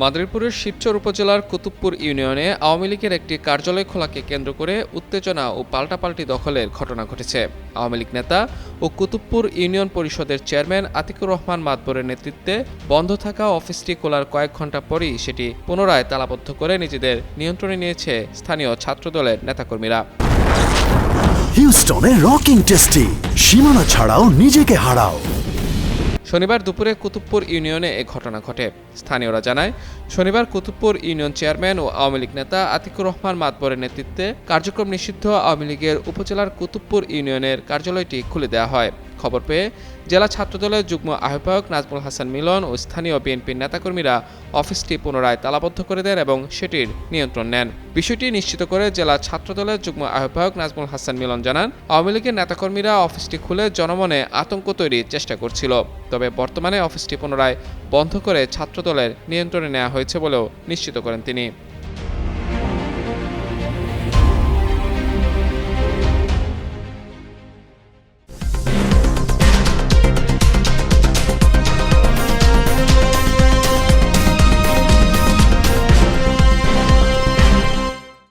মাদারীপুরের শিবচর উপজেলার কুতুবপুর ইউনিয়নে আওয়ামী লীগের একটি কার্যালয় খোলাকে কেন্দ্র করে উত্তেজনা ও পাল্টাপাল্টি দখলের ঘটনা ঘটেছে। আওয়ামী লীগ নেতা ও কুতুবপুর ইউনিয়ন পরিষদের চেয়ারম্যান আতিকুর রহমান মাতবরের নেতৃত্বে বন্ধ থাকা অফিসটি খোলার কয়েক ঘণ্টা পরই সেটি পুনরায় তালাবদ্ধ করে নিজেদের নিয়ন্ত্রণে নিয়েছে স্থানীয় ছাত্রদলের নেতাকর্মীরা। হিউস্টনে রকিং টেস্টি, সীমানা ছাড়াও নিজেকে হারাও। শনিবার দুপুরে কুতুবপুর ইউনিয়নে এ ঘটনা ঘটে। স্থানীয়রা জানায়, শনিবার কুতুবপুর ইউনিয়ন চেয়ারম্যান ও আওয়ামী লীগ নেতা আতিকুর রহমান মাতবরের নেতৃত্বে কার্যক্রম নিষিদ্ধ আওয়ামী লীগের উপজেলার কুতুবপুর ইউনিয়নের কার্যালয়টি খুলে দেওয়া হয়। খবর পেয়ে জেলা ছাত্রদলের যুগ্ম আহ্বায়ক নাজমুল হাসান মিলন ও স্থানীয় বিএনপির নেতাকর্মীরা অফিসটি পুনরায় তালাবদ্ধ করে দেন এবং সেটির নিয়ন্ত্রণ নেন। বিষয়টি নিশ্চিত করে জেলা ছাত্রদলের যুগ্ম আহ্বায়ক নাজমুল হাসান মিলন জানান, আওয়ামী লীগের নেতাকর্মীরা অফিসটি খুলে জনমনে আতঙ্ক তৈরির চেষ্টা করছিল। তবে বর্তমানে অফিসটি পুনরায় বন্ধ করে ছাত্রদলের নিয়ন্ত্রণে নেওয়া হয়েছে বলেও নিশ্চিত করেন তিনি।